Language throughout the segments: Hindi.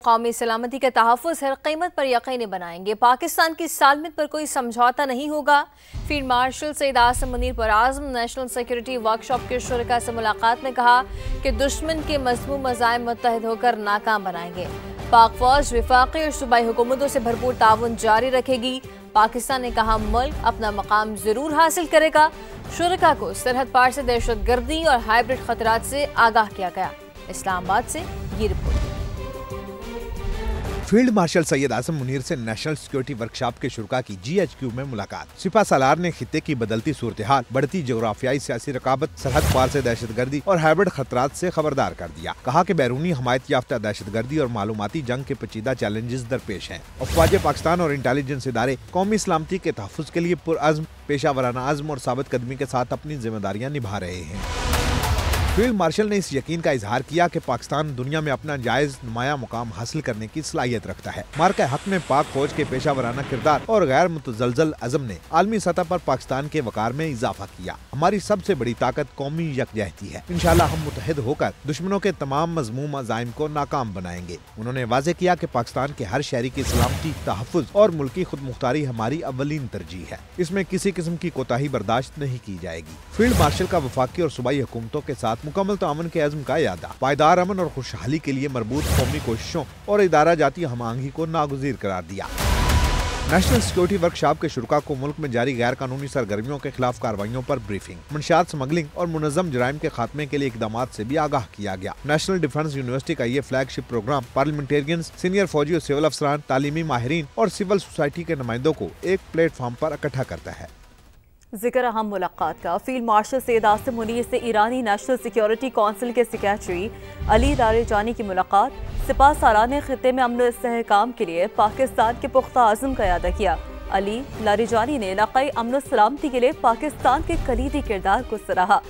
कौमी सलामती के तहफ़्फ़ुज़ हर कीमत पर यकीनी बनाएंगे। पाकिस्तान की सालमियत पर कोई समझौता नहीं होगा। फील्ड मार्शल सैयद आसिम मुनीर पर आज़म नेशनल सिक्योरिटी वर्कशॉप के शुरका से मुलाकात में कहा कि दुश्मन के मज़मूम मज़ाहिम मुत्तहिद होकर नाकाम बनाएंगे। पाक फौज वफाकी और सूबाई हुकूमतों से भरपूर ताउन जारी रखेगी। पाकिस्तान ने कहा मुल्क अपना मकाम जरूर हासिल करेगा। शुरका को सरहद पार से दहशतगर्दी और हाइब्रिड खतरात से आगाह किया गया। इस्लामाबाद से ये report. Field marshal Syed Asim Munir से नेशनल सिक्योरिटी वर्कशॉप के शुरका की GHQ में मुलाकात। सिपा सालार ने खित्ते की बदलती सूरत हाल, बढ़ती जोग्राफियाई सियासी रकाबत, सरहद पार से दहशतगर्दी और हाइब्रिड खतरात से खबरदार कर दिया। कहा कि बैरूनी हमायत याफ्ता दहशतगर्दी और मालूमाती जंग के पेचीदा चैलेंजेस दरपेश हैं। अफवाज पाकिस्तान और इंटेलिजेंस इदारे कौमी सलामती के तहफ़्फ़ुज़ के लिए पुरअज़्म, पेशावराना अज़्म और साबित कदमी के साथ अपनी जिम्मेदारियां निभा रहे हैं। फील्ड मार्शल ने इस यकीन का इजहार किया कि पाकिस्तान दुनिया में अपना जायज नुमाया मुकाम हासिल करने की सलाहियत रखता है। मार्का हक में पाक फौज के पेशावराना किरदार और गैर मुतज़लज़ल अज़म ने आलमी सतह पर पाकिस्तान के वकार में इजाफा किया। हमारी सबसे बड़ी ताकत कौमी यकजहती है। इंशाअल्लाह हम मुत्तहिद होकर दुश्मनों के तमाम मज़मूम अज़ाइम को नाकाम बनाएंगे। उन्होंने वाज़े किया कि पाकिस्तान के हर शहरी की सलामती, तहफ़्फ़ुज़ और मुल्की खुद मुख्तारी हमारी अव्वलीन तरजीह है। इसमें किसी किस्म की कोताही बर्दाश्त नहीं की जाएगी। फील्ड मार्शल का वफाकी और सूबाई हुकूमतों के साथ मुकम्मल ताउन के अज़्म का यादा, पायदार अमन और खुशहाली के लिए मरबूत कौमी कोशिशों और इदारा जाती हमआहंगी को नागुज़ीर करार दिया। नेशनल सिक्योरिटी वर्कशॉप के शुरका को मुल्क में जारी गैर कानूनी सरगर्मियों के खिलाफ कार्रवाइयों पर ब्रीफिंग, मंशियात स्मगलिंग और मुनज़्ज़म जराइम के खात्मे के लिए इकदामात से भी आगाह किया गया। नेशनल डिफेंस यूनिवर्सिटी का ये फ्लैगशिप प्रोग्राम पार्लियामेंटेरियंस, सीनियर फौजी और सिविल अफसरान, तालीमी माहिरीन और सिविल सोसाइटी के नुमाइंदों को एक प्लेटफॉर्म पर इकट्ठा करता है। जिक्र अहम मुलाकात का। फील्ड मार्शल सैयद आसिम मुनीर से ईरानी नेशनल सिक्योरिटी काउंसिल के सेक्रेटरी अली लारेजानी की मुलाकात। सिपा सालार ने खित्ते में अमन इस्तेहकाम के लिए पाकिस्तान के पुख्ता आज़म का यादा किया। अली लारेजानी ने इलाकाई अमन सलामती के लिए पाकिस्तान के कलीदी किरदार को सराहा।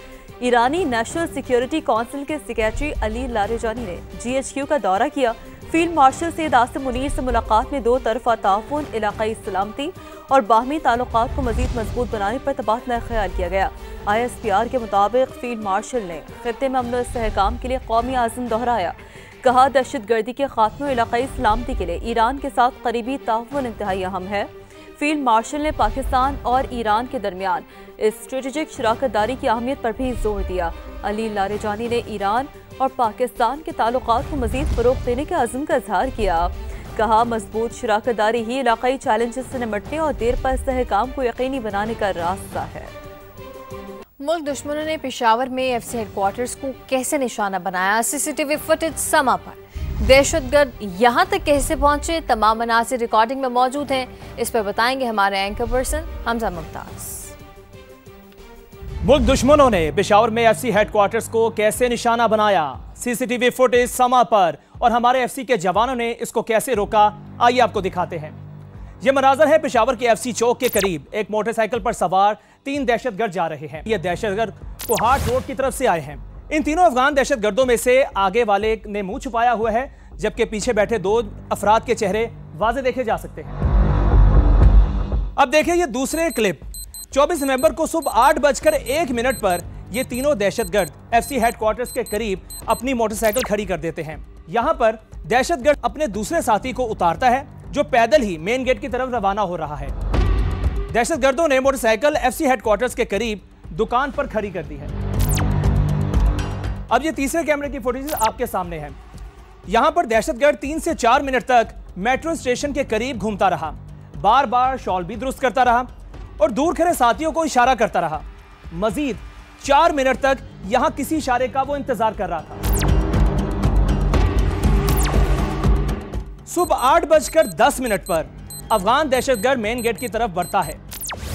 ईरानी नेशनल सिक्योरिटी काउंसिल के सेक्रेटरी अली लारेजानी ने GHQ का दौरा किया। फील्ड मार्शल सैयद आसिम मुनीर से मुलाकात में दो तरफा ताउन, इलाकाई सलामती और बाहमी ताल्लुकात को मजीद मजबूत बनाने पर तबादला ख्याल किया गया। ISPR के मुताबिक फील्ड मार्शल ने खित्ते में अमन इस्तेहकाम के लिए कौमी आज़म दोहराया। कहा दहशतगर्दी के खात्मे और इलाकाई सलामती के लिए ईरान के साथ करीबी ताउन इंतहाई अहम है। फील्ड मार्शल ने पाकिस्तान और ईरान के दरमियान स्ट्रेटेजिक शराकतदारी की अहमियत पर भी जोर दिया। अली लारेजानी ने ईरान और पाकिस्तान के ताल्लुकात को मजीद फ़रोग़ देने के अज़्म का इज़हार किया। कहा मजबूत शराकतदारी ही इलाकाई चैलेंजेस से निपटने और देर पर इस्तेहकाम को यकीनी बनाने का रास्ता है। मुल्क दुश्मनों ने पेशावर में FC हेडक्वार्टर्स को कैसे निशाना बनाया, CCTV फुटेज समा पर। दहशतगर्द यहाँ तक कैसे पहुंचे, तमाम मनासिर रिकॉर्डिंग में मौजूद हैं। इस पर बताएंगे हमारे एंकर पर्सन हमजा मुमताज। मुल्क दुश्मनों ने पेशावर में FC हेडक्वार्टर्स को कैसे निशाना बनाया, CCTV फुटेज समा पर और हमारे FC के जवानों ने इसको कैसे रोका, आइए आपको दिखाते हैं। ये मनाजर है पेशावर के FC चौक के करीब। एक मोटरसाइकिल पर सवार 3 दहशतगर्द जा रहे हैं। ये दहशतगर्द कोहाट रोड की तरफ से आए हैं। इन तीनों अफगान दहशतगर्दों में से आगे वाले ने मुंह छुपाया हुआ है, जबकि पीछे बैठे 2 अफराद के चेहरे वाज़े देखे जा सकते हैं। अब देखिए ये दूसरे क्लिप। 24 नवंबर को सुबह 8:01 पर ये तीनों दहशतगर्द FC हेडक्वार्टर्स के करीब अपनी मोटरसाइकिल खड़ी कर देते हैं। यहां पर दहशतगर्द अपने दूसरे साथी को उतारता है, जो पैदल ही मेन गेट की तरफ रवाना हो रहा है। दहशतगर्दों ने मोटरसाइकिल FC हेडक्वार्टर्स के करीब दुकान पर खड़ी कर दी है। अब ये तीसरे कैमरे की फुटेज आपके सामने है। यहां पर दहशतगर्द 3 से 4 मिनट तक मेट्रो स्टेशन के करीब घूमता रहा, बार बार शॉल भी दुरुस्त करता रहा और दूर खड़े साथियों को इशारा करता रहा। मजीद 4 मिनट तक यहां किसी इशारे का वो इंतजार कर रहा था। सुबह 8:10 पर अफगान दहशतगर्द मेन गेट की तरफ बढ़ता है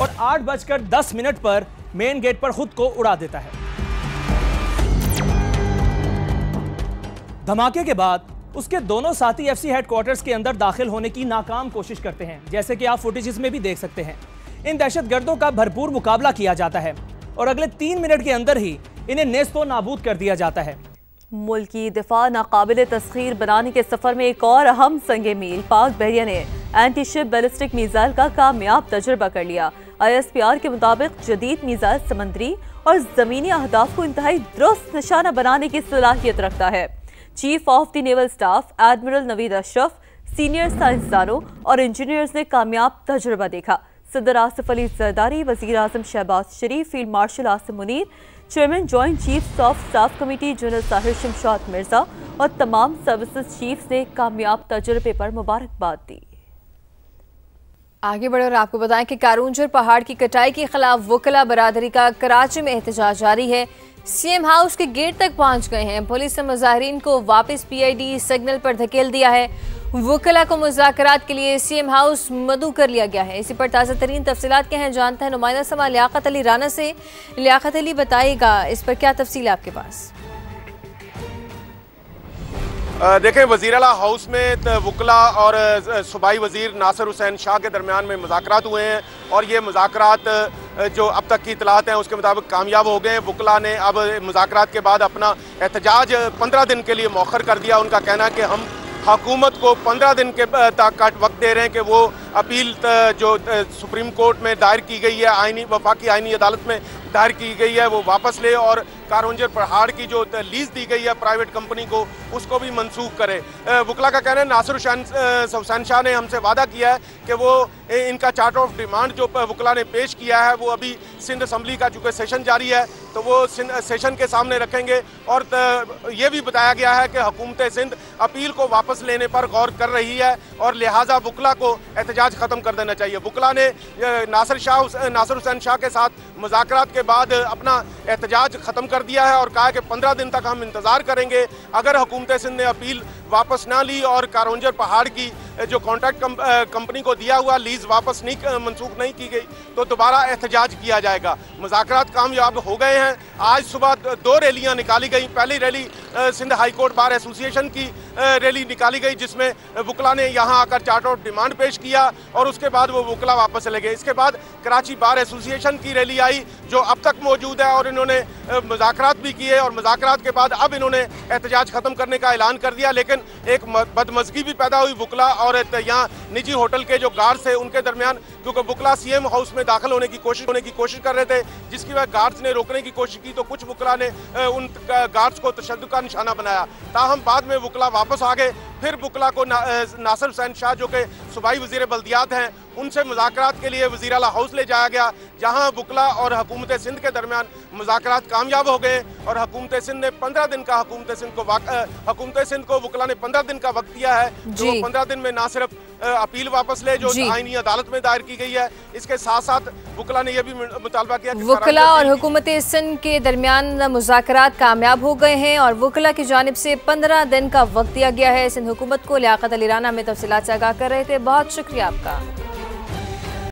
और 8:10 पर मेन गेट पर खुद को उड़ा देता है। धमाके के बाद उसके दोनों साथी FC हेडक्वार्टर्स के अंदर दाखिल होने की नाकाम कोशिश करते हैं, जैसे कि आप फुटेजेस में भी देख सकते हैं। इन दहशतगर्दों का भरपूर मुकाबला किया जाता है और अगले 3 मिनट के अंदर ही इन्हें नेस्तो नाबूद कर दिया जाता है। मुल्क की दिफा नाकाबिल तस्खीर बनाने के सफर में एक और अहम संगे मील पाक बहरिया ने एंटी शिप बैलिस्टिक मिसाइल का कामयाब तजुर्बा कर लिया। ISPR के मुताबिक जदीद मिसाइल समंदरी और जमीनी अहदाफ को इंतहाई दुरुस्त निशाना बनाने की सलाहियत रखता है। Chief of the naval staff admiral Naveed Ashraf, senior साइंसदानों और इंजीनियर्स ने कामयाब तजुर्बा देखा। सदर आसिफ अली जरदारी, वज़ीर आज़म Shehbaz Sharif, field marshal Asim Munir, chairman joint chiefs of staff committee general Sahir Shamshad Mirza और तमाम सर्विसेज चीफ्स ने कामयाब तजुर्बे पर मुबारकबाद दी। आगे बढ़े और आपको बताएं कि कारूंजर पहाड़ की कटाई के खिलाफ वकला बरादरी का कराची में एहतजाज जारी है। सीएम हाउस के गेट तक पहुंच गए हैं। पुलिस ने मुजाहिरीन को वापस पीआईडी सिग्नल पर धकेल दिया है। वकला को मुज़ाकरात के लिए सीएम हाउस मदऊ कर लिया गया है। इसी पर ताज़ा तरीन तफसीलात क्या हैं जानते हैं नुमाइंदा समा लियाकत अली राना से। लियाकत अली बताइएगा इस पर क्या तफसील है आपके पास? देखें, वज़ीर आला हाउस में वकला और सूबाई वज़ीर नासिर हुसैन शाह के दरमियान में मुज़ाकरात हुए हैं और ये मुज़ाकरात जो अब तक की इतलात हैं उसके मुताबिक कामयाब हो गए। वकला ने अब मुज़ाकरात के बाद अपना एहतजाज 15 दिन के लिए मौखर कर दिया। उनका कहना है कि हम हुकूमत को 15 दिन के तक का वक्त दे रहे हैं कि वो अपील जो सुप्रीम कोर्ट में दायर की गई है, वफाकी आइनी अदालत में दायर की गई है, वो वापस ले और कारूंजर पहाड़ की जो लीज दी गई है प्राइवेट कंपनी को उसको भी मंसूख करे। वकला का कहना है नासिर हुसैन शाह ने हमसे वादा किया है कि वो इनका चार्ट ऑफ डिमांड जो वकला ने पेश किया है वो अभी सिंध असम्बली का चूँकि सेशन जारी है तो वो सेशन के सामने रखेंगे। और ये भी बताया गया है कि हुकूमत सिंध अपील को वापस लेने पर गौर कर रही है और लिहाजा वकला को एहतजाज ख़त्म कर देना चाहिए। वकला ने नासिर हुसैन शाह के साथ मुज़ाकरात के बाद अपना एहतजाज ख़त्म कर दिया है और कहा कि 15 दिन तक हम इंतज़ार करेंगे। अगर हुकूमत सिंध ने अपील वापस ना ली और कारूंजर पहाड़ की जो कॉन्ट्रैक्ट कंपनी को दिया हुआ लीज वापस नहीं मंसूख नहीं की गई तो दोबारा एहतजाज किया जाएगा। मुज़ाकरात कामयाब हो गए हैं। आज सुबह 2 रैलियां निकाली गई। पहली rally Sindh high court bar association की रैली निकाली गई जिसमें वकला ने यहां आकर चार्ट ऑफ डिमांड पेश किया और उसके बाद वो वकला वापस चले गए। इसके बाद कराची बार एसोसिएशन की रैली आई जो अब तक मौजूद है और इन्होंने मुज़ाकरात भी किए और मुज़ाकरात के बाद अब इन्होंने एहतजाज ख़त्म करने का ऐलान कर दिया। लेकिन एक बदमज़गी भी पैदा हुई वकला और यहाँ निजी होटल के जो गार्ड्स थे उनके दरमियान, क्योंकि वकला सीएम हाउस में दाखिल होने की कोशिश कर रहे थे जिसकी वजह गार्ड्स ने रोकने की कोशिश की तो कुछ वकला ने उन गार्ड्स को तशद्दुद का निशाना बनाया। ताहम बाद में वकला वापस आ गए। फिर वकला को नासिर हुसैन शाह जो कि सूबाई वज़ीर बल्दियात हैं उनसे मुज़ाकरात के लिए वज़ीर आला हाउस ले जाया गया जहां वकला और हुकूमत सिंध के दरमियान मुज़ाकरात कामयाब हो गए और हुकूमत सिंध ने 15 दिन का हुकूमत सिंध को वकला ने 15 दिन का वक्त दिया है जो 15 दिन में ना सिर्फ अपील वापस ले जो आईनी अदालत में दायर की गई है, इसके साथ साथ वकला ने यह भी मुतालबा किया कि वकला और हुकूमत सिंध के दरमियान मुज़ाकरात कामयाब हो गए हैं और वकला की जानिब से 15 दिन का वक्त दिया गया है। सिंध हुकूमत को। लियाकत अली राना में तफसीलात से आगाह कर रहे थे। बहुत शुक्रिया आपका।